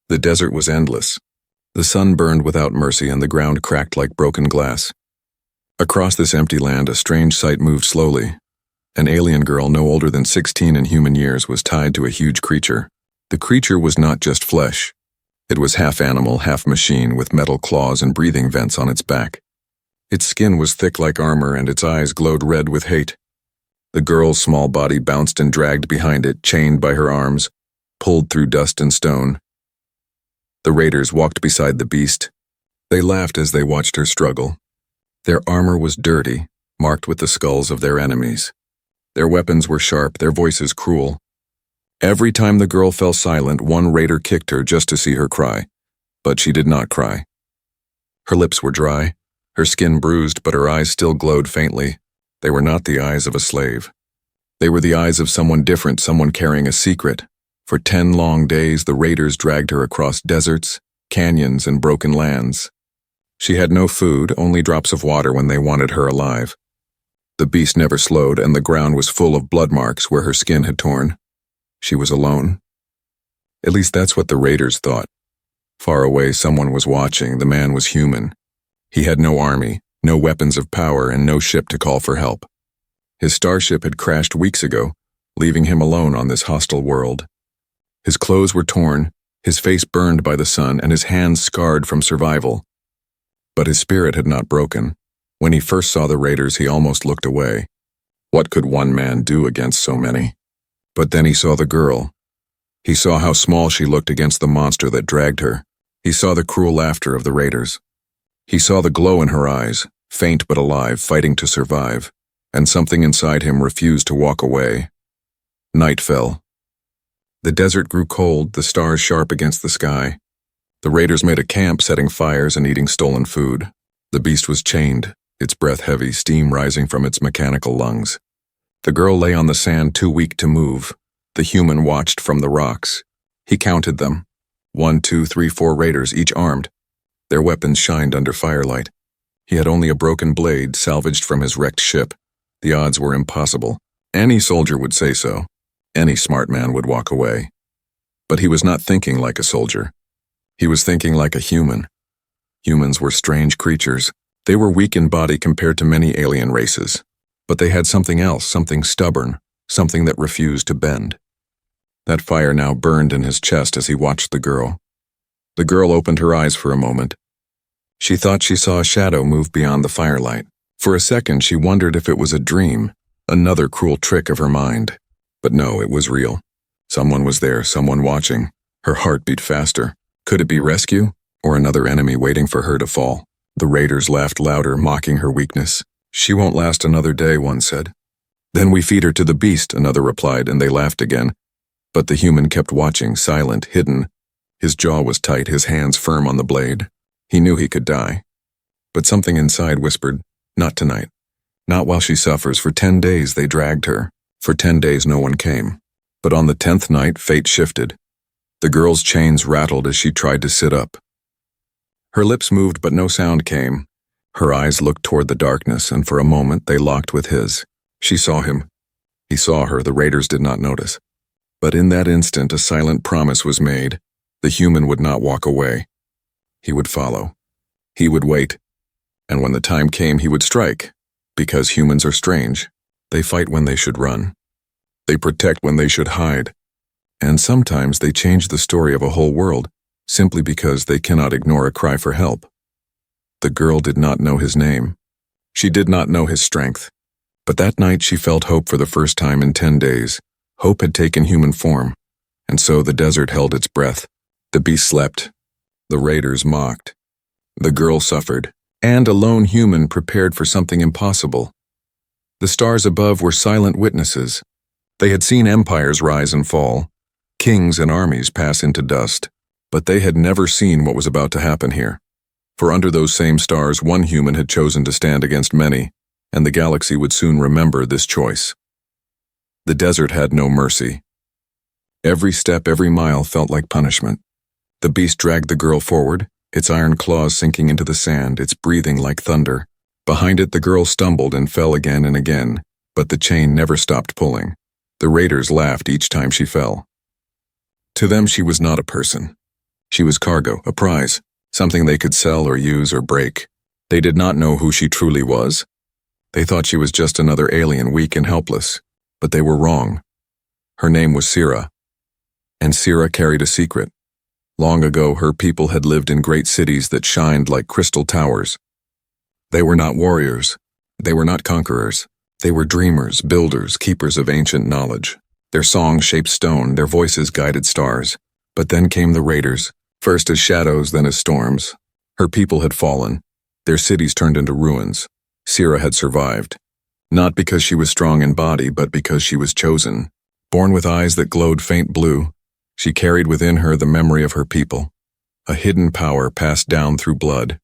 The desert was endless. The sun burned without mercy and the ground cracked like broken glass. Across this empty land, a strange sight moved slowly. An alien girl no older than 16 in human years was tied to a huge creature. The creature was not just flesh. It was half animal, half machine, with metal claws and breathing vents on its back. Its skin was thick like armor and its eyes glowed red with hate. The girl's small body bounced and dragged behind it, chained by her arms, pulled through dust and stone. The raiders walked beside the beast. They laughed as they watched her struggle. Their armor was dirty, marked with the skulls of their enemies. Their weapons were sharp, their voices cruel. Every time the girl fell silent, one raider kicked her just to see her cry. But she did not cry. Her lips were dry, her skin bruised, but her eyes still glowed faintly. They were not the eyes of a slave. They were the eyes of someone different, someone carrying a secret. For 10 long days, the raiders dragged her across deserts, canyons, and broken lands. She had no food, only drops of water when they wanted her alive. The beast never slowed, and the ground was full of blood marks where her skin had torn. She was alone. At least that's what the raiders thought. Far away, someone was watching. The man was human. He had no army, no weapons of power, and no ship to call for help. His starship had crashed weeks ago, leaving him alone on this hostile world. His clothes were torn, his face burned by the sun, and his hands scarred from survival. But his spirit had not broken. When he first saw the raiders, he almost looked away. What could one man do against so many? But then he saw the girl. He saw how small she looked against the monster that dragged her. He saw the cruel laughter of the raiders. He saw the glow in her eyes, faint but alive, fighting to survive, and something inside him refused to walk away. Night fell. The desert grew cold, the stars sharp against the sky. The raiders made a camp, setting fires and eating stolen food. The beast was chained, its breath heavy, steam rising from its mechanical lungs. The girl lay on the sand, too weak to move. The human watched from the rocks. He counted them. 1, 2, 3, 4 raiders, each armed. Their weapons shined under firelight. He had only a broken blade salvaged from his wrecked ship. The odds were impossible. Any soldier would say so. Any smart man would walk away. But he was not thinking like a soldier. He was thinking like a human. Humans were strange creatures. They were weak in body compared to many alien races. But they had something else, something stubborn, something that refused to bend. That fire now burned in his chest as he watched the girl. The girl opened her eyes for a moment. She thought she saw a shadow move beyond the firelight. For a second, she wondered if it was a dream, another cruel trick of her mind. But no, it was real. Someone was there, someone watching. Her heart beat faster. Could it be rescue, or another enemy waiting for her to fall? The raiders laughed louder, mocking her weakness. She won't last another day, one said. Then we feed her to the beast, another replied, and they laughed again. But the human kept watching, silent, hidden. His jaw was tight, his hands firm on the blade. He knew he could die. But something inside whispered, not tonight. Not while she suffers. For 10 days they dragged her. For 10 days no one came. But on the 10th night, fate shifted. The girl's chains rattled as she tried to sit up. Her lips moved, but no sound came. Her eyes looked toward the darkness, and for a moment they locked with his. She saw him. He saw her. The raiders did not notice. But in that instant, a silent promise was made. The human would not walk away. He would follow. He would wait. And when the time came, he would strike. Because humans are strange. They fight when they should run. They protect when they should hide. And sometimes they change the story of a whole world, simply because they cannot ignore a cry for help. The girl did not know his name. She did not know his strength. But that night she felt hope for the first time in 10 days. Hope had taken human form. And so the desert held its breath. The beast slept. The raiders mocked. The girl suffered. And a lone human prepared for something impossible. The stars above were silent witnesses. They had seen empires rise and fall, kings and armies pass into dust, but they had never seen what was about to happen here. For under those same stars, one human had chosen to stand against many, and the galaxy would soon remember this choice. The desert had no mercy. Every step, every mile felt like punishment. The beast dragged the girl forward, its iron claws sinking into the sand, its breathing like thunder. Behind it, the girl stumbled and fell again and again, but the chain never stopped pulling. The raiders laughed each time she fell. To them, she was not a person. She was cargo, a prize, something they could sell or use or break. They did not know who she truly was. They thought she was just another alien, weak and helpless, but they were wrong. Her name was Sira, and Sira carried a secret. Long ago, her people had lived in great cities that shined like crystal towers. They were not warriors. They were not conquerors. They were dreamers, builders, keepers of ancient knowledge. Their songs shaped stone, their voices guided stars. But then came the raiders, first as shadows, then as storms. Her people had fallen. Their cities turned into ruins. Sira had survived. Not because she was strong in body, but because she was chosen. Born with eyes that glowed faint blue, she carried within her the memory of her people, a hidden power passed down through blood.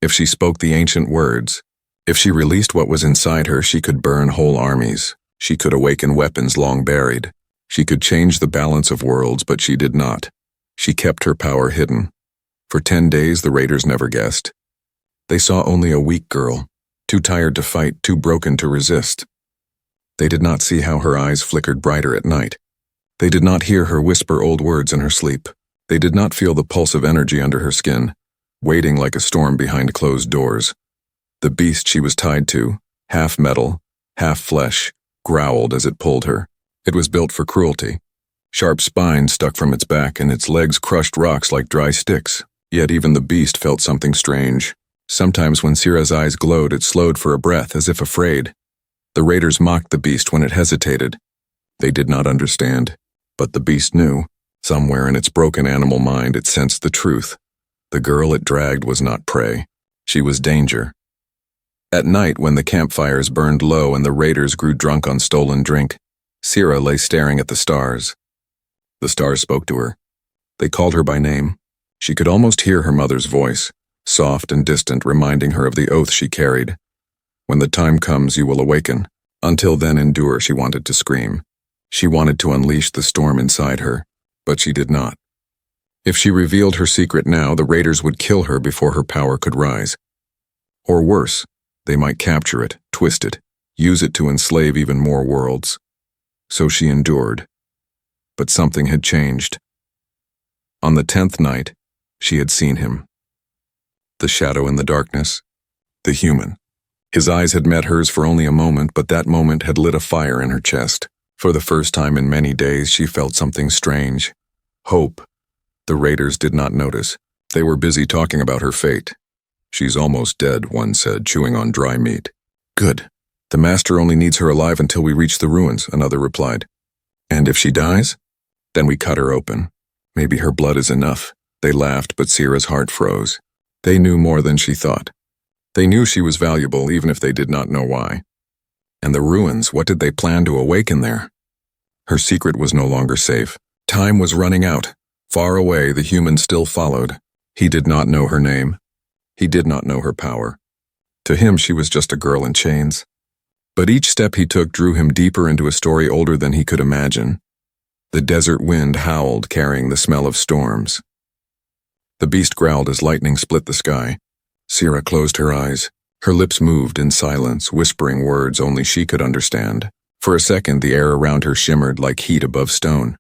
If she spoke the ancient words, if she released what was inside her, she could burn whole armies. She could awaken weapons long buried. She could change the balance of worlds, but she did not. She kept her power hidden. For 10 days, the raiders never guessed. They saw only a weak girl, too tired to fight, too broken to resist. They did not see how her eyes flickered brighter at night. They did not hear her whisper old words in her sleep. They did not feel the pulse of energy under her skin, waiting like a storm behind closed doors. The beast she was tied to, half metal, half flesh, growled as it pulled her. It was built for cruelty. Sharp spines stuck from its back, and its legs crushed rocks like dry sticks. Yet even the beast felt something strange. Sometimes when Sira's eyes glowed, it slowed for a breath, as if afraid. The raiders mocked the beast when it hesitated. They did not understand. But the beast knew. Somewhere in its broken animal mind, it sensed the truth. The girl it dragged was not prey. She was danger. At night, when the campfires burned low and the raiders grew drunk on stolen drink, Sira lay staring at the stars. The stars spoke to her. They called her by name. She could almost hear her mother's voice, soft and distant, reminding her of the oath she carried. When the time comes, you will awaken. Until then, endure, she wanted to scream. She wanted to unleash the storm inside her, but she did not. If she revealed her secret now, the raiders would kill her before her power could rise. Or worse, they might capture it, twist it, use it to enslave even more worlds. So she endured. But something had changed. On the 10th night, she had seen him. The shadow in the darkness, the human. His eyes had met hers for only a moment, but that moment had lit a fire in her chest. For the first time in many days, she felt something strange. Hope. The raiders did not notice. They were busy talking about her fate. She's almost dead, one said, chewing on dry meat. Good. The master only needs her alive until we reach the ruins, another replied. And if she dies? Then we cut her open. Maybe her blood is enough. They laughed, but Sira's heart froze. They knew more than she thought. They knew she was valuable, even if they did not know why. And the ruins, what did they plan to awaken there? Her secret was no longer safe. Time was running out. Far away, the human still followed. He did not know her name. He did not know her power. To him, she was just a girl in chains. But each step he took drew him deeper into a story older than he could imagine. The desert wind howled, carrying the smell of storms. The beast growled as lightning split the sky. Sira closed her eyes. Her lips moved in silence, whispering words only she could understand. For a second, the air around her shimmered like heat above stone.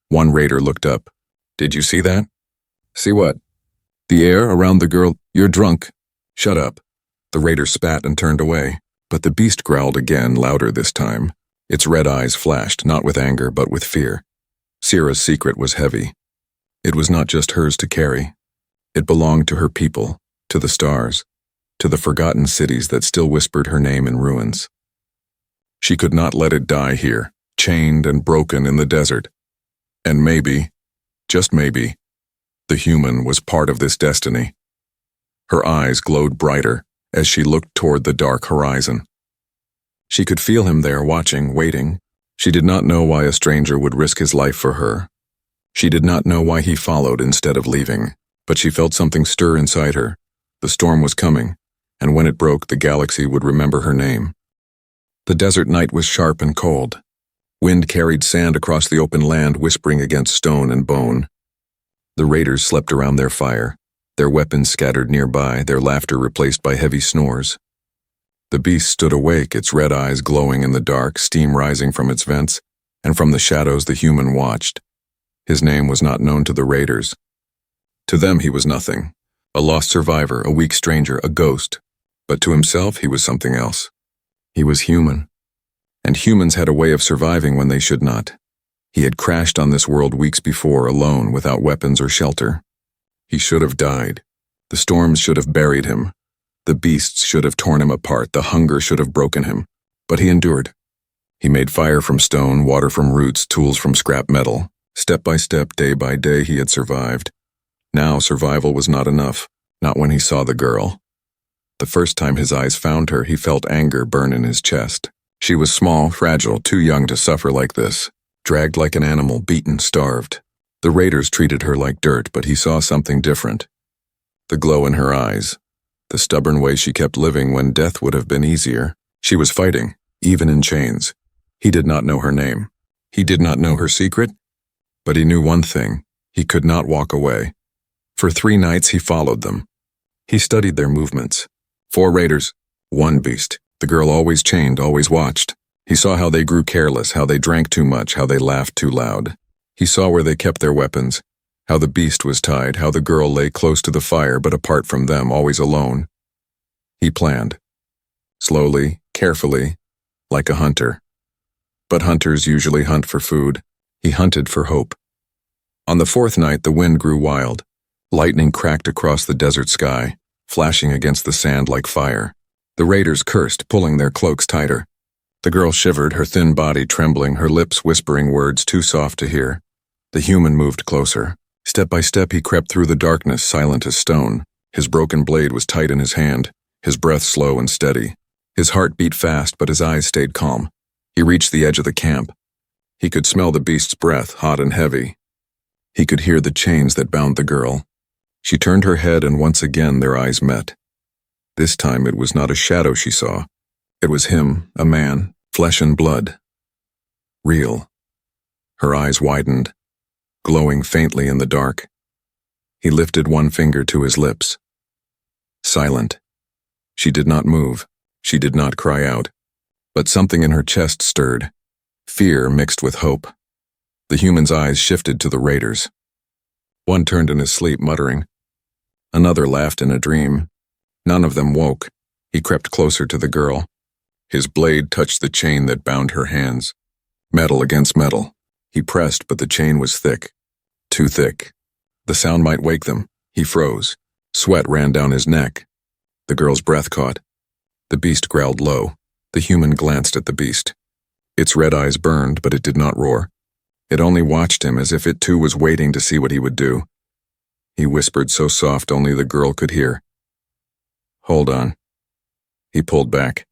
One raider looked up. Did you see that? See what? The air around the girl. You're drunk. Shut up. The raider spat and turned away. But the beast growled again, louder this time. Its red eyes flashed, not with anger, but with fear. Sira's secret was heavy. It was not just hers to carry. It belonged to her people, to the stars, to the forgotten cities that still whispered her name in ruins. She could not let it die here, chained and broken in the desert. And maybe, just maybe, the human was part of this destiny. Her eyes glowed brighter as she looked toward the dark horizon. She could feel him there watching, waiting. She did not know why a stranger would risk his life for her. She did not know why he followed instead of leaving, but she felt something stir inside her. The storm was coming, and when it broke, the galaxy would remember her name. The desert night was sharp and cold. Wind carried sand across the open land, whispering against stone and bone. The raiders slept around their fire, their weapons scattered nearby, their laughter replaced by heavy snores. The beast stood awake, its red eyes glowing in the dark, steam rising from its vents, and from the shadows the human watched. His name was not known to the raiders, To them he was nothing. A lost survivor, a weak stranger, a ghost. But to himself he was something else. He was human. And humans had a way of surviving when they should not. He had crashed on this world weeks before, alone, without weapons or shelter. He should have died. The storms should have buried him. The beasts should have torn him apart. The hunger should have broken him. But he endured. He made fire from stone, water from roots, tools from scrap metal. Step by step, day by day, he had survived. Now survival was not enough, not when he saw the girl. The first time his eyes found her, he felt anger burn in his chest. She was small, fragile, too young to suffer like this. Dragged like an animal, beaten, starved. The raiders treated her like dirt, but he saw something different. The glow in her eyes. The stubborn way she kept living when death would have been easier. She was fighting, even in chains. He did not know her name. He did not know her secret. But he knew one thing. He could not walk away. For 3 nights he followed them. He studied their movements. 4 raiders, 1 beast. The girl always chained, always watched. He saw how they grew careless, how they drank too much, how they laughed too loud. He saw where they kept their weapons, how the beast was tied, how the girl lay close to the fire but apart from them, always alone. He planned. Slowly, carefully, like a hunter. But hunters usually hunt for food. He hunted for hope. On the 4th night, the wind grew wild. Lightning cracked across the desert sky, flashing against the sand like fire. The raiders cursed, pulling their cloaks tighter. The girl shivered, her thin body trembling, her lips whispering words too soft to hear. The human moved closer. Step by step he crept through the darkness, silent as stone. His broken blade was tight in his hand, his breath slow and steady. His heart beat fast, but his eyes stayed calm. He reached the edge of the camp. He could smell the beast's breath, hot and heavy. He could hear the chains that bound the girl. She turned her head, and once again their eyes met. This time it was not a shadow she saw. It was him, a man, flesh and blood. Real. Her eyes widened, glowing faintly in the dark. He lifted one finger to his lips. Silent. She did not move. She did not cry out. But something in her chest stirred. Fear mixed with hope. The human's eyes shifted to the raiders. One turned in his sleep, muttering. Another laughed in a dream. None of them woke. He crept closer to the girl. His blade touched the chain that bound her hands. Metal against metal. He pressed, but the chain was thick. Too thick. The sound might wake them. He froze. Sweat ran down his neck. The girl's breath caught. The beast growled low. The human glanced at the beast. Its red eyes burned, but it did not roar. It only watched him as if it too was waiting to see what he would do. He whispered so soft only the girl could hear. Hold on. He pulled back.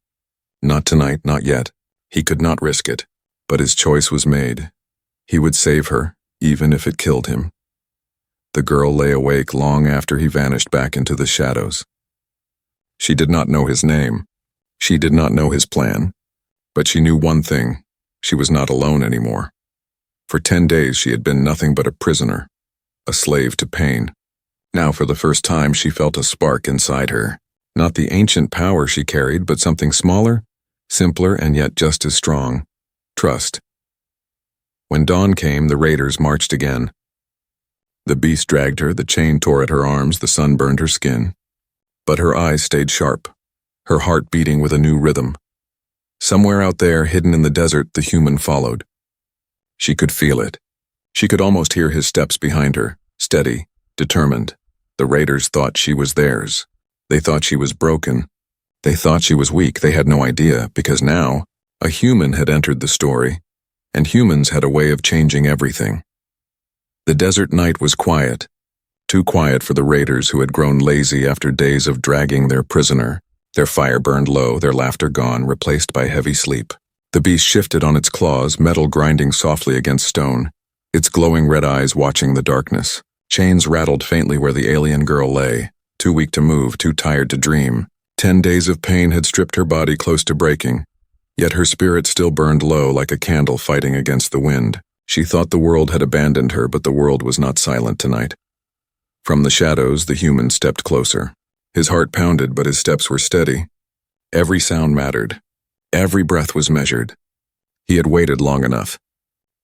Not tonight, not yet. He could not risk it. But his choice was made. He would save her, even if it killed him. The girl lay awake long after he vanished back into the shadows. She did not know his name. She did not know his plan. But she knew one thing. She was not alone anymore. For 10 days she had been nothing but a prisoner, a slave to pain. Now for the first time she felt a spark inside her. Not the ancient power she carried, but something smaller, simpler, and yet just as strong. Trust. When dawn came, the raiders marched again. The beast dragged her, the chain tore at her arms, the sun burned her skin. But her eyes stayed sharp, her heart beating with a new rhythm. Somewhere out there, hidden in the desert, the human followed. She could feel it. She could almost hear his steps behind her, steady, determined. The raiders thought she was theirs. They thought she was broken. They thought she was weak. They had no idea, because now, a human had entered the story, and humans had a way of changing everything. The desert night was quiet, too quiet for the raiders who had grown lazy after days of dragging their prisoner. Their fire burned low, their laughter gone, replaced by heavy sleep. The beast shifted on its claws, metal grinding softly against stone, its glowing red eyes watching the darkness. Chains rattled faintly where the alien girl lay, too weak to move, too tired to dream. 10 days of pain had stripped her body close to breaking, yet her spirit still burned low like a candle fighting against the wind. She thought the world had abandoned her, but the world was not silent tonight. From the shadows, the human stepped closer. His heart pounded, but his steps were steady. Every sound mattered. Every breath was measured. He had waited long enough.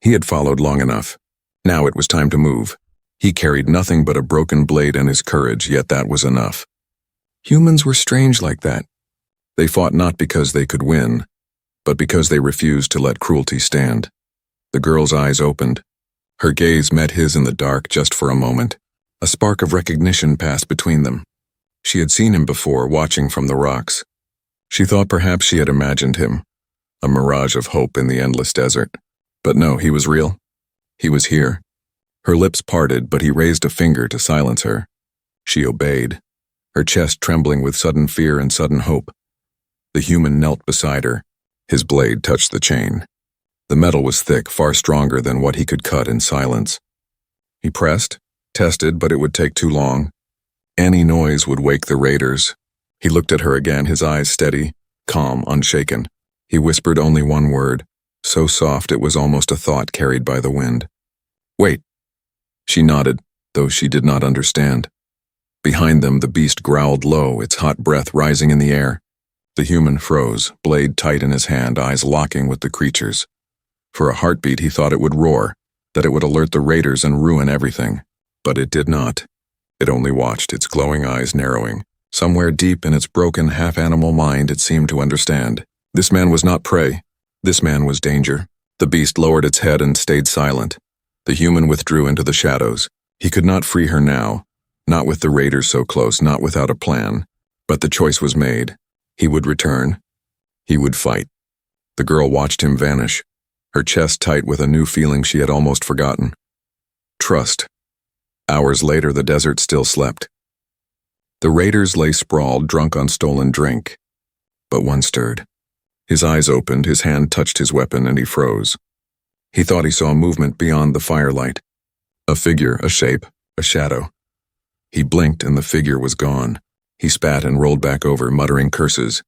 He had followed long enough. Now it was time to move. He carried nothing but a broken blade and his courage, yet that was enough. Humans were strange like that. They fought not because they could win, but because they refused to let cruelty stand. The girl's eyes opened. Her gaze met his in the dark just for a moment. A spark of recognition passed between them. She had seen him before, watching from the rocks. She thought perhaps she had imagined him, a mirage of hope in the endless desert. But no, he was real. He was here. Her lips parted, but he raised a finger to silence her. She obeyed, her chest trembling with sudden fear and sudden hope. The human knelt beside her. His blade touched the chain. The metal was thick, far stronger than what he could cut in silence. He pressed, tested, but it would take too long. Any noise would wake the raiders. He looked at her again, his eyes steady, calm, unshaken. He whispered only one word, so soft it was almost a thought carried by the wind. "Wait." She nodded, though she did not understand. Behind them, the beast growled low, its hot breath rising in the air. The human froze, blade tight in his hand, eyes locking with the creature's. For a heartbeat, he thought it would roar, that it would alert the raiders and ruin everything. But it did not. It only watched, its glowing eyes narrowing. Somewhere deep in its broken, half-animal mind, it seemed to understand. This man was not prey. This man was danger. The beast lowered its head and stayed silent. The human withdrew into the shadows. He could not free her now, not with the raiders so close, not without a plan. But the choice was made. He would return. He would fight. The girl watched him vanish, her chest tight with a new feeling she had almost forgotten. Trust. Hours later, the desert still slept. The raiders lay sprawled, drunk on stolen drink. But one stirred. His eyes opened, his hand touched his weapon, and he froze. He thought he saw movement beyond the firelight. A figure, a shape, a shadow. He blinked and the figure was gone. He spat and rolled back over, muttering curses.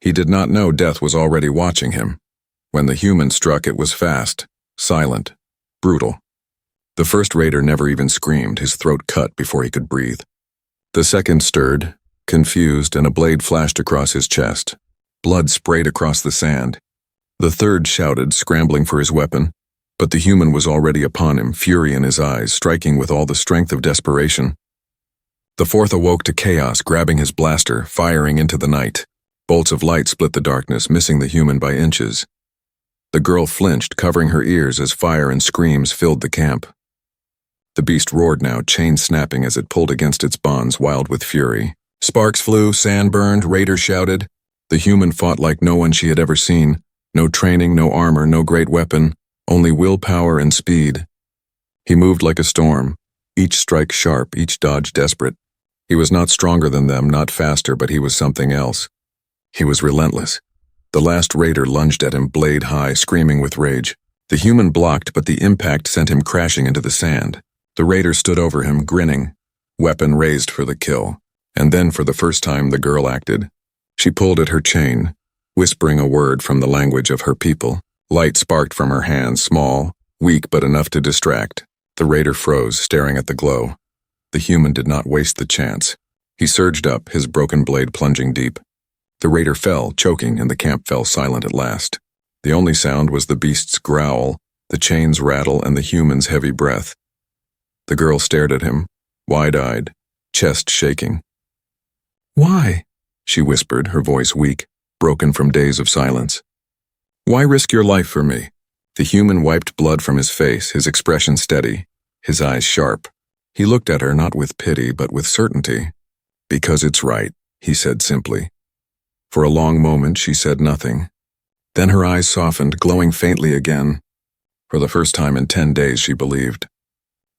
He did not know death was already watching him. When the human struck, it was fast, silent, brutal. The first raider never even screamed, his throat cut before he could breathe. The second stirred, confused, and a blade flashed across his chest. Blood sprayed across the sand. The third shouted, scrambling for his weapon, but the human was already upon him, fury in his eyes, striking with all the strength of desperation. The fourth awoke to chaos, grabbing his blaster, firing into the night. Bolts of light split the darkness, missing the human by inches. The girl flinched, covering her ears as fire and screams filled the camp. The beast roared now, chain snapping as it pulled against its bonds, wild with fury. Sparks flew, sand burned, raiders shouted. The human fought like no one she had ever seen. No training, no armor, no great weapon, only willpower and speed. He moved like a storm, each strike sharp, each dodge desperate. He was not stronger than them, not faster, but he was something else. He was relentless. The last raider lunged at him, blade high, screaming with rage. The human blocked, but the impact sent him crashing into the sand. The raider stood over him, grinning, weapon raised for the kill. And then, for the first time, the girl acted. She pulled at her chain, whispering a word from the language of her people. Light sparked from her hands, small, weak but enough to distract. The raider froze, staring at the glow. The human did not waste the chance. He surged up, his broken blade plunging deep. The raider fell, choking, and the camp fell silent at last. The only sound was the beast's growl, the chain's rattle, and the human's heavy breath. The girl stared at him, wide-eyed, chest shaking. "Why?" she whispered, her voice weak, broken from days of silence. "Why risk your life for me?" The human wiped blood from his face, his expression steady, his eyes sharp. He looked at her not with pity, but with certainty. "Because it's right," he said simply. For a long moment she said nothing. Then her eyes softened, glowing faintly again. For the first time in 10 days she believed.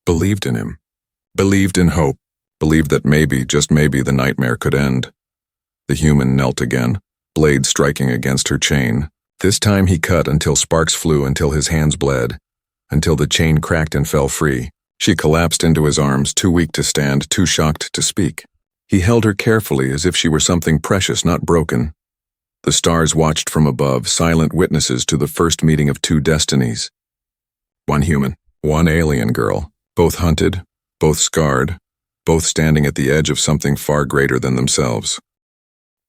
Believed in him. Believed in hope. Believed that maybe, just maybe, the nightmare could end. The human knelt again, blade striking against her chain. This time he cut until sparks flew, until his hands bled, until the chain cracked and fell free. She collapsed into his arms, too weak to stand, too shocked to speak. He held her carefully as if she were something precious, not broken. The stars watched from above, silent witnesses to the first meeting of two destinies. One human, one alien girl, both hunted, both scarred, both standing at the edge of something far greater than themselves.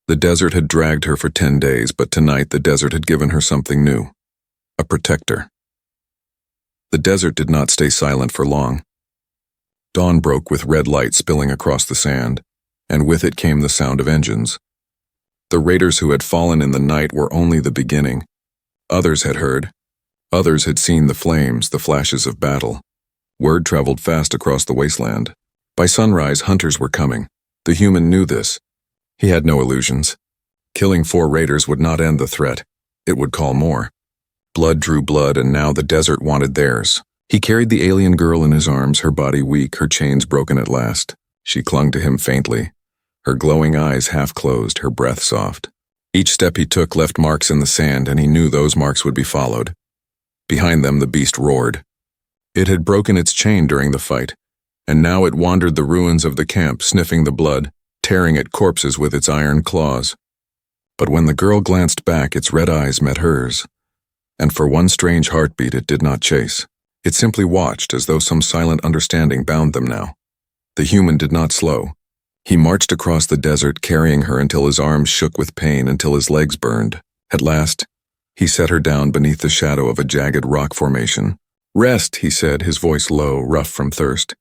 The desert had dragged her for 10 days, but tonight the desert had given her something new. A protector. The desert did not stay silent for long. Dawn broke with red light spilling across the sand, and with it came the sound of engines. The raiders who had fallen in the night were only the beginning. Others had heard. Others had seen the flames, the flashes of battle. Word traveled fast across the wasteland. By sunrise, hunters were coming. The human knew this. He had no illusions. Killing 4 raiders would not end the threat. It would call more. Blood drew blood, and now the desert wanted theirs. He carried the alien girl in his arms, her body weak, her chains broken at last. She clung to him faintly, her glowing eyes half closed, her breath soft. Each step he took left marks in the sand, and he knew those marks would be followed. Behind them, the beast roared. It had broken its chain during the fight, and now it wandered the ruins of the camp, sniffing the blood, tearing at corpses with its iron claws. But when the girl glanced back, its red eyes met hers, and for one strange heartbeat it did not chase. It simply watched, as though some silent understanding bound them now. The human did not slow. He marched across the desert, carrying her until his arms shook with pain, until his legs burned. At last, he set her down beneath the shadow of a jagged rock formation. "Rest," he said, his voice low, rough from thirst.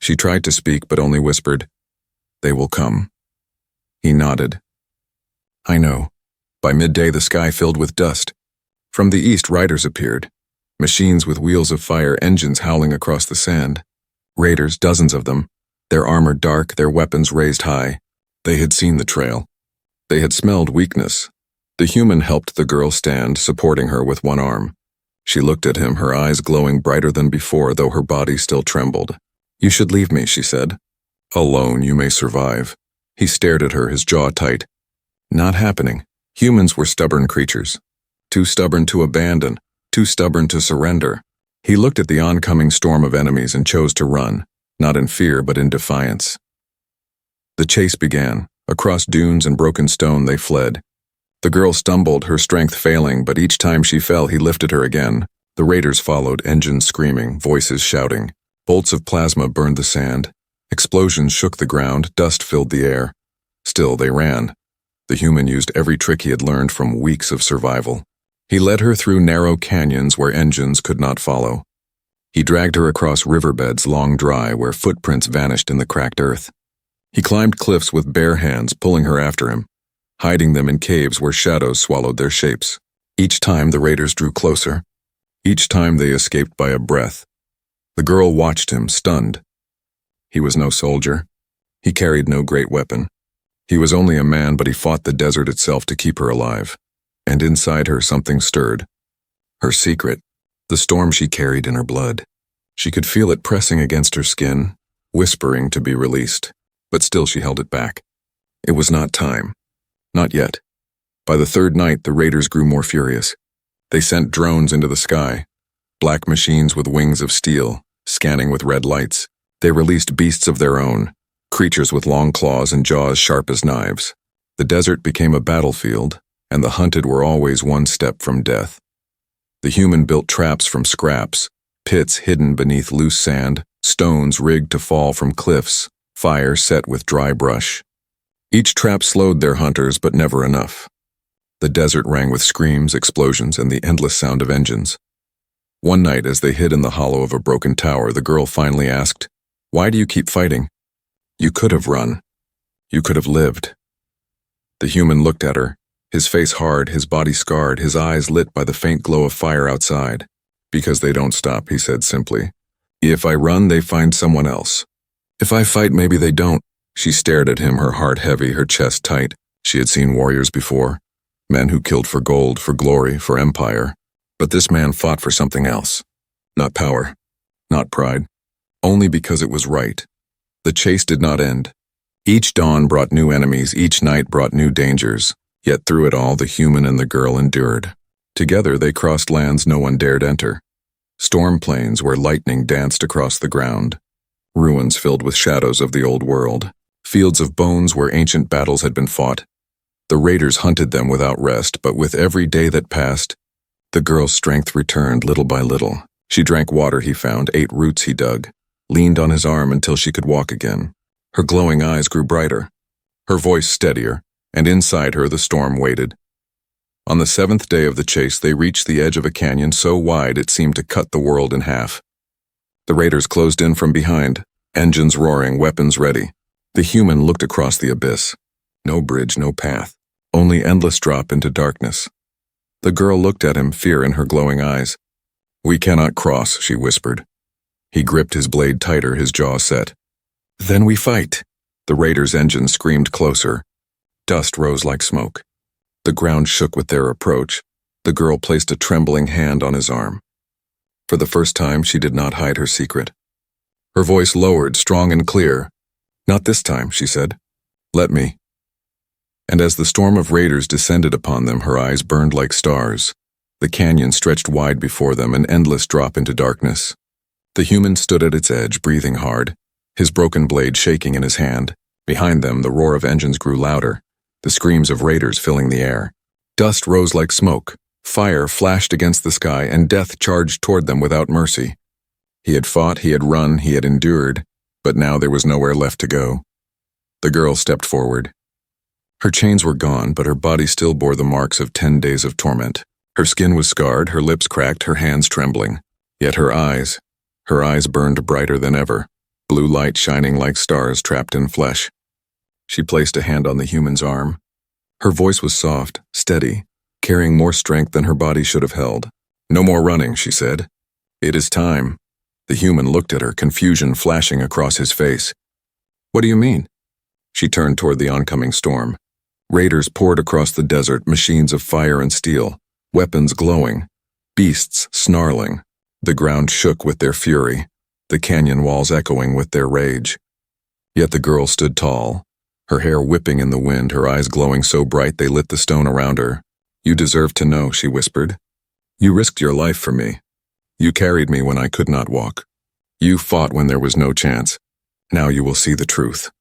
She tried to speak, but only whispered, "They will come." He nodded. "I know." By midday, the sky filled with dust. From the east, riders appeared. Machines with wheels of fire, engines howling across the sand. Raiders, dozens of them, their armor dark, their weapons raised high. They had seen the trail. They had smelled weakness. The human helped the girl stand, supporting her with one arm. She looked at him, her eyes glowing brighter than before, though her body still trembled. "You should leave me," she said. "Alone, you may survive." He stared at her, his jaw tight. Not happening. Humans were stubborn creatures. Too stubborn to abandon, too stubborn to surrender. He looked at the oncoming storm of enemies and chose to run, not in fear but in defiance. The chase began. Across dunes and broken stone they fled. The girl stumbled, her strength failing, but each time she fell he lifted her again. The raiders followed, engines screaming, voices shouting. Bolts of plasma burned the sand. Explosions shook the ground, dust filled the air. Still they ran. The human used every trick he had learned from weeks of survival. He led her through narrow canyons where engines could not follow. He dragged her across riverbeds long dry where footprints vanished in the cracked earth. He climbed cliffs with bare hands, pulling her after him, hiding them in caves where shadows swallowed their shapes. Each time the raiders drew closer. Each time they escaped by a breath. The girl watched him, stunned. He was no soldier. He carried no great weapon. He was only a man, but he fought the desert itself to keep her alive. And inside her something stirred. Her secret, the storm she carried in her blood. She could feel it pressing against her skin, whispering to be released. But still she held it back. It was not time. Not yet. By the third night, the raiders grew more furious. They sent drones into the sky, black machines with wings of steel, scanning with red lights. They released beasts of their own, creatures with long claws and jaws sharp as knives. The desert became a battlefield, and the hunted were always one step from death. The human built traps from scraps, pits hidden beneath loose sand, stones rigged to fall from cliffs, fire set with dry brush. Each trap slowed their hunters, but never enough. The desert rang with screams, explosions, and the endless sound of engines. One night, as they hid in the hollow of a broken tower, the girl finally asked, "Why do you keep fighting? You could have run. You could have lived." The human looked at her, his face hard, his body scarred, his eyes lit by the faint glow of fire outside. "Because they don't stop," he said simply. "If I run, they find someone else. If I fight, maybe they don't." She stared at him, her heart heavy, her chest tight. She had seen warriors before, men who killed for gold, for glory, for empire. But this man fought for something else. Not power, not pride, only because it was right. The chase did not end. Each dawn brought new enemies, each night brought new dangers, yet through it all the human and the girl endured. Together they crossed lands no one dared enter. Storm plains where lightning danced across the ground. Ruins filled with shadows of the old world. Fields of bones where ancient battles had been fought. The raiders hunted them without rest, but with every day that passed, the girl's strength returned little by little. She drank water he found, ate roots he dug, leaned on his arm until she could walk again. Her glowing eyes grew brighter, her voice steadier, and inside her the storm waited. On the 7th day of the chase, they reached the edge of a canyon so wide it seemed to cut the world in half. The raiders closed in from behind, Engines roaring, weapons ready. The human looked across the abyss. No bridge, no path. Only endless drop into darkness. The girl looked at him, fear in her glowing eyes. "We cannot cross," she whispered. He gripped his blade tighter, his jaw set. "Then we fight." The raiders' engine screamed closer. Dust rose like smoke. The ground shook with their approach. The girl placed a trembling hand on his arm. For the first time, she did not hide her secret. Her voice lowered, strong and clear. "Not this time," she said. "Let me." And as the storm of raiders descended upon them, her eyes burned like stars. The canyon stretched wide before them, an endless drop into darkness. The human stood at its edge, breathing hard, his broken blade shaking in his hand. Behind them, the roar of engines grew louder, the screams of raiders filling the air. Dust rose like smoke, fire flashed against the sky, and death charged toward them without mercy. He had fought, he had run, he had endured, but now there was nowhere left to go. The girl stepped forward. Her chains were gone, but her body still bore the marks of 10 days of torment. Her skin was scarred, her lips cracked, her hands trembling. Yet her eyes burned brighter than ever, blue light shining like stars trapped in flesh. She placed a hand on the human's arm. Her voice was soft, steady, carrying more strength than her body should have held. "No more running," she said. "It is time." The human looked at her, confusion flashing across his face. "What do you mean?" She turned toward the oncoming storm. Raiders poured across the desert, machines of fire and steel, weapons glowing, beasts snarling. The ground shook with their fury, the canyon walls echoing with their rage. Yet the girl stood tall, her hair whipping in the wind, her eyes glowing so bright they lit the stone around her. "You deserve to know," she whispered. "You risked your life for me. You carried me when I could not walk. You fought when there was no chance. Now you will see the truth."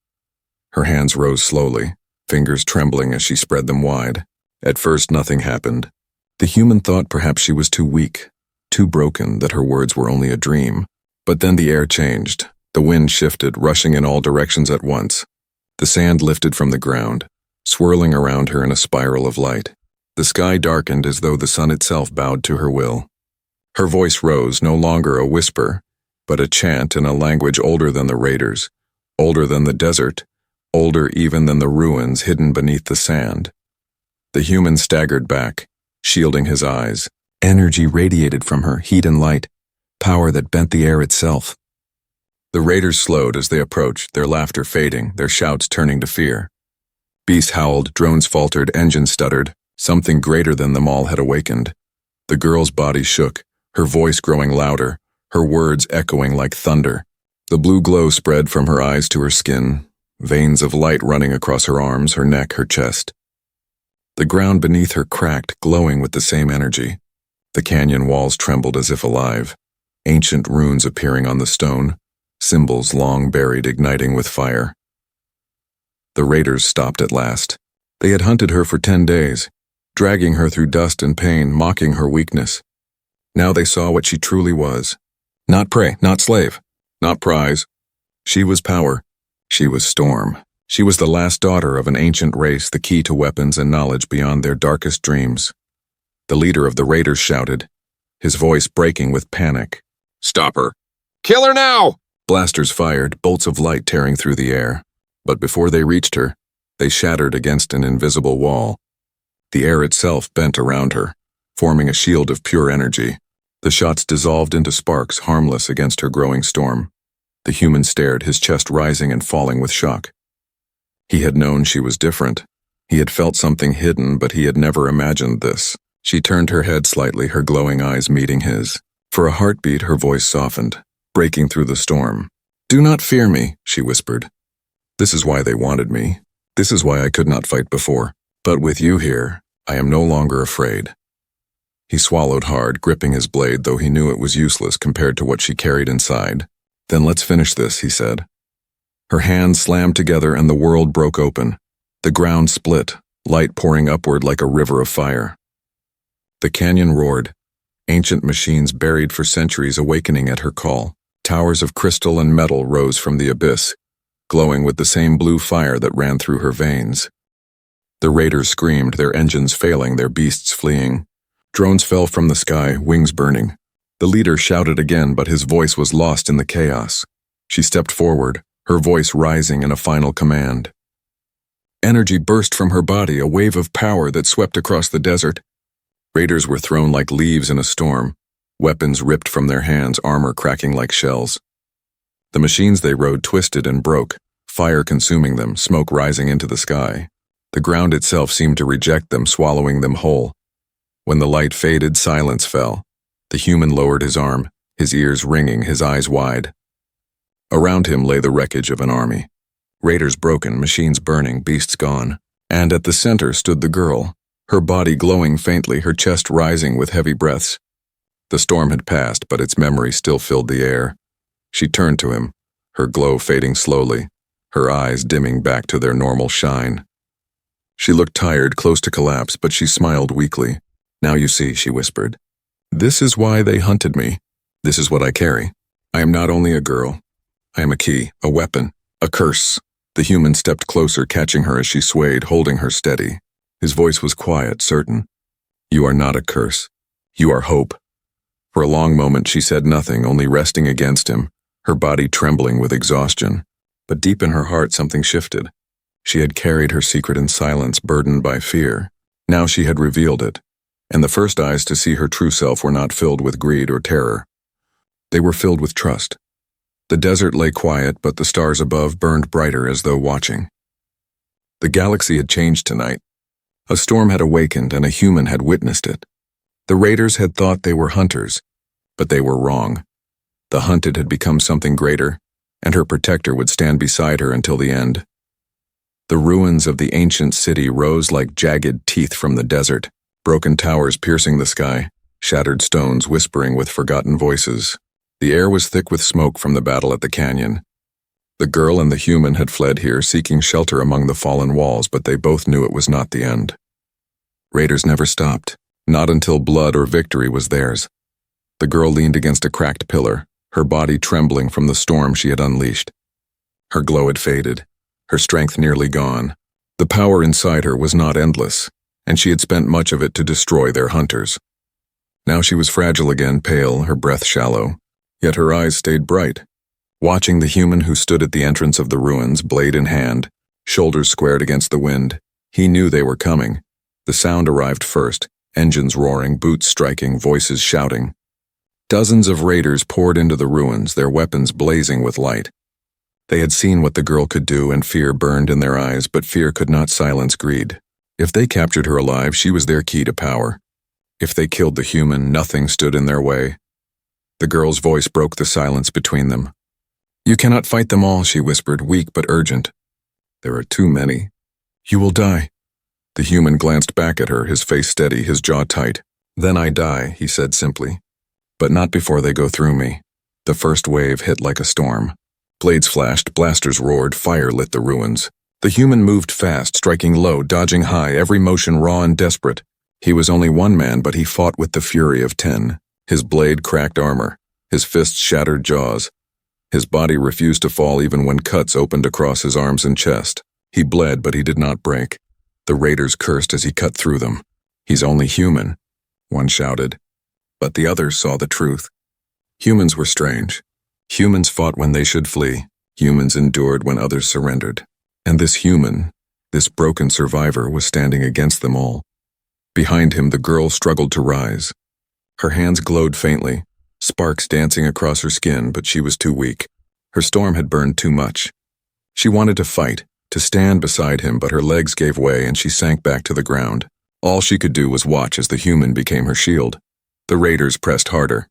Her hands rose slowly, fingers trembling as she spread them wide. At first nothing happened. The human thought perhaps she was too weak, too broken, that her words were only a dream. But then the air changed. The wind shifted, rushing in all directions at once. The sand lifted from the ground, swirling around her in a spiral of light. The sky darkened as though the sun itself bowed to her will. Her voice rose, no longer a whisper, but a chant in a language older than the raiders, older than the desert, older even than the ruins hidden beneath the sand. The human staggered back, shielding his eyes. Energy radiated from her, heat and light, power that bent the air itself. The raiders slowed as they approached, their laughter fading, their shouts turning to fear. Beasts howled, drones faltered, engines stuttered. Something greater than them all had awakened. The girl's body shook, her voice growing louder, her words echoing like thunder. The blue glow spread from her eyes to her skin, veins of light running across her arms, her neck, her chest. The ground beneath her cracked, glowing with the same energy. The canyon walls trembled as if alive, ancient runes appearing on the stone, symbols long buried igniting with fire. The raiders stopped at last. They had hunted her for 10 days, dragging her through dust and pain, mocking her weakness. Now they saw what she truly was. Not prey, not slave, not prize. She was power. She was storm. She was the last daughter of an ancient race, the key to weapons and knowledge beyond their darkest dreams. The leader of the raiders shouted, his voice breaking with panic. "Stop her! Kill her now!" Blasters fired, bolts of light tearing through the air. But before they reached her, they shattered against an invisible wall. The air itself bent around her, forming a shield of pure energy. The shots dissolved into sparks, harmless against her growing storm. The human stared, his chest rising and falling with shock. He had known she was different. He had felt something hidden, but he had never imagined this. She turned her head slightly, her glowing eyes meeting his. For a heartbeat, her voice softened, breaking through the storm. "Do not fear me," she whispered. "This is why they wanted me. This is why I could not fight before. But with you here, I am no longer afraid." He swallowed hard, gripping his blade, though he knew it was useless compared to what she carried inside. "Then let's finish this," he said. Her hands slammed together and the world broke open. The ground split, light pouring upward like a river of fire. The canyon roared, ancient machines buried for centuries awakening at her call. Towers of crystal and metal rose from the abyss, glowing with the same blue fire that ran through her veins. The raiders screamed, their engines failing, their beasts fleeing. Drones fell from the sky, wings burning. The leader shouted again, but his voice was lost in the chaos. She stepped forward, her voice rising in a final command. Energy burst from her body, a wave of power that swept across the desert. Raiders were thrown like leaves in a storm, weapons ripped from their hands, armor cracking like shells. The machines they rode twisted and broke, fire consuming them, smoke rising into the sky. The ground itself seemed to reject them, swallowing them whole. When the light faded, silence fell. The human lowered his arm, his ears ringing, his eyes wide. Around him lay the wreckage of an army. Raiders broken, machines burning, beasts gone. And at the center stood the girl, her body glowing faintly, her chest rising with heavy breaths. The storm had passed, but its memory still filled the air. She turned to him, her glow fading slowly, her eyes dimming back to their normal shine. She looked tired, close to collapse, but she smiled weakly. Now you see, she whispered. This is why they hunted me. This is what I carry. I am not only a girl. I am a key, a weapon, a curse. The human stepped closer, catching her as she swayed, holding her steady. His voice was quiet, certain. You are not a curse. You are hope. For a long moment she said nothing, only resting against him, her body trembling with exhaustion. But deep in her heart something shifted. She had carried her secret in silence, burdened by fear. Now she had revealed it, and the first eyes to see her true self were not filled with greed or terror. They were filled with trust. The desert lay quiet, but the stars above burned brighter as though watching. The galaxy had changed tonight. A storm had awakened, and a human had witnessed it. The raiders had thought they were hunters, but they were wrong. The hunted had become something greater, and her protector would stand beside her until the end. The ruins of the ancient city rose like jagged teeth from the desert, broken towers piercing the sky, shattered stones whispering with forgotten voices. The air was thick with smoke from the battle at the canyon. The girl and the human had fled here, seeking shelter among the fallen walls, but they both knew it was not the end. Raiders never stopped, not until blood or victory was theirs. The girl leaned against a cracked pillar, her body trembling from the storm she had unleashed. Her glow had faded, her strength nearly gone. The power inside her was not endless, and she had spent much of it to destroy their hunters. Now she was fragile again, pale, her breath shallow, yet her eyes stayed bright. Watching the human who stood at the entrance of the ruins, blade in hand, shoulders squared against the wind, he knew they were coming. The sound arrived first, engines roaring, boots striking, voices shouting. Dozens of raiders poured into the ruins, their weapons blazing with light. They had seen what the girl could do, and fear burned in their eyes, but fear could not silence greed. If they captured her alive, she was their key to power. If they killed the human, nothing stood in their way. The girl's voice broke the silence between them. You cannot fight them all, she whispered, weak but urgent. There are too many. You will die. The human glanced back at her, his face steady, his jaw tight. Then I die, he said simply. But not before they go through me. The first wave hit like a storm. Blades flashed, blasters roared, fire lit the ruins. The human moved fast, striking low, dodging high, every motion raw and desperate. He was only one man, but he fought with the fury of 10. His blade cracked armor, his fists shattered jaws. His body refused to fall even when cuts opened across his arms and chest. He bled, but he did not break. The raiders cursed as he cut through them. He's only human, one shouted. But the others saw the truth. Humans were strange. Humans fought when they should flee. Humans endured when others surrendered. And this human, this broken survivor, was standing against them all. Behind him, the girl struggled to rise. Her hands glowed faintly, sparks dancing across her skin, but she was too weak. Her storm had burned too much. She wanted to fight, to stand beside him, but her legs gave way and she sank back to the ground. All she could do was watch as the human became her shield. The raiders pressed harder.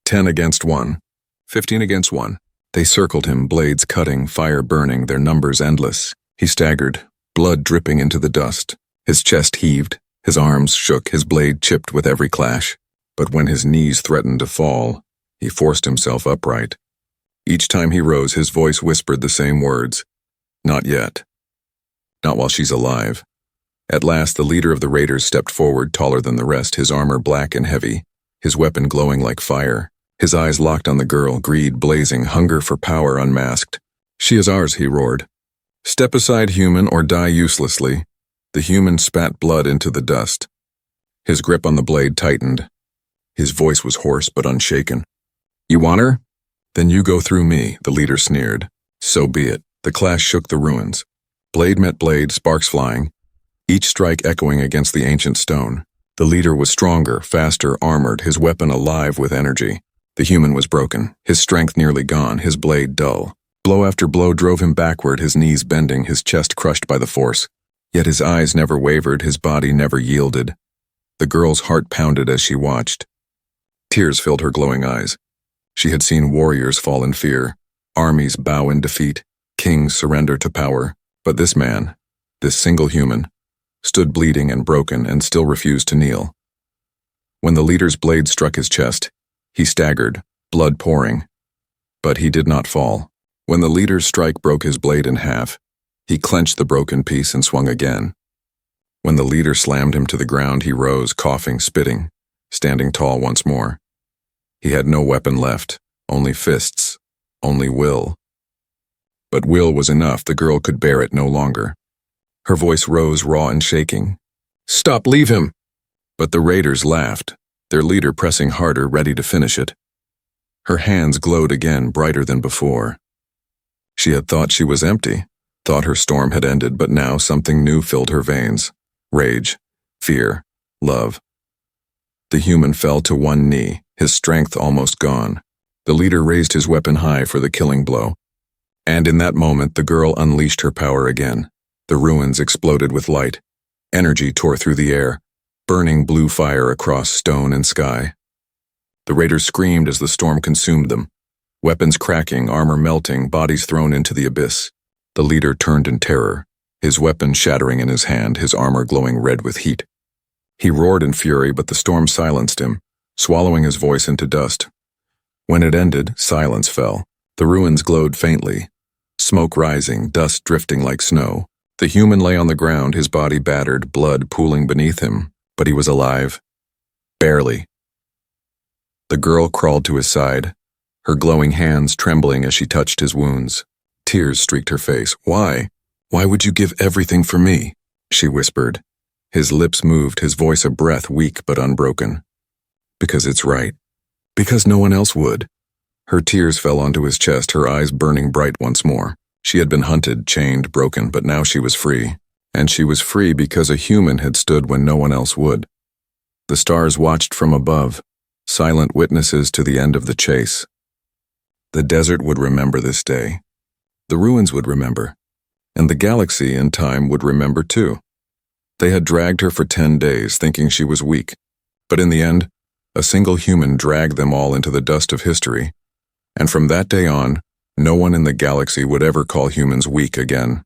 10 against 1. 15 against 1. They circled him, blades cutting, fire burning, their numbers endless. He staggered, blood dripping into the dust. His chest heaved, his arms shook, his blade chipped with every clash. But when his knees threatened to fall, he forced himself upright. Each time he rose, his voice whispered the same words. Not yet. Not while she's alive. At last, the leader of the raiders stepped forward, taller than the rest, his armor black and heavy, his weapon glowing like fire. His eyes locked on the girl, greed blazing, hunger for power unmasked. She is ours, he roared. Step aside, human, or die uselessly. The human spat blood into the dust. His grip on the blade tightened. His voice was hoarse but unshaken. You want her? Then you go through me, the leader sneered. So be it. The clash shook the ruins. Blade met blade, sparks flying, each strike echoing against the ancient stone. The leader was stronger, faster, armored, his weapon alive with energy. The human was broken, his strength nearly gone, his blade dull. Blow after blow drove him backward, his knees bending, his chest crushed by the force. Yet his eyes never wavered, his body never yielded. The girl's heart pounded as she watched. Tears filled her glowing eyes. She had seen warriors fall in fear, armies bow in defeat, kings surrender to power. But this man, this single human, stood bleeding and broken and still refused to kneel. When the leader's blade struck his chest, he staggered, blood pouring. But he did not fall. When the leader's strike broke his blade in half, he clenched the broken piece and swung again. When the leader slammed him to the ground, he rose, coughing, spitting, standing tall once more. He had no weapon left, only fists, only will. But will was enough, the girl could bear it no longer. Her voice rose, raw and shaking. "Stop, leave him!" But the raiders laughed, their leader pressing harder, ready to finish it. Her hands glowed again, brighter than before. She had thought she was empty, thought her storm had ended, but now something new filled her veins. Rage, fear, love. The human fell to one knee, his strength almost gone. The leader raised his weapon high for the killing blow. And in that moment, the girl unleashed her power again. The ruins exploded with light. Energy tore through the air, burning blue fire across stone and sky. The raiders screamed as the storm consumed them. Weapons cracking, armor melting, bodies thrown into the abyss. The leader turned in terror, his weapon shattering in his hand, his armor glowing red with heat. He roared in fury, but the storm silenced him, swallowing his voice into dust. When it ended, silence fell. The ruins glowed faintly, smoke rising, dust drifting like snow. The human lay on the ground, his body battered, blood pooling beneath him, but he was alive. Barely. The girl crawled to his side, her glowing hands trembling as she touched his wounds. Tears streaked her face. "Why? Why would you give everything for me?" she whispered. His lips moved, his voice a breath, weak but unbroken. "Because it's right. Because no one else would." Her tears fell onto his chest, her eyes burning bright once more. She had been hunted, chained, broken, but now she was free. And she was free because a human had stood when no one else would. The stars watched from above, silent witnesses to the end of the chase. The desert would remember this day. The ruins would remember. And the galaxy and time would remember too. They had dragged her for 10 days, thinking she was weak. But in the end, a single human dragged them all into the dust of history. And from that day on, no one in the galaxy would ever call humans weak again.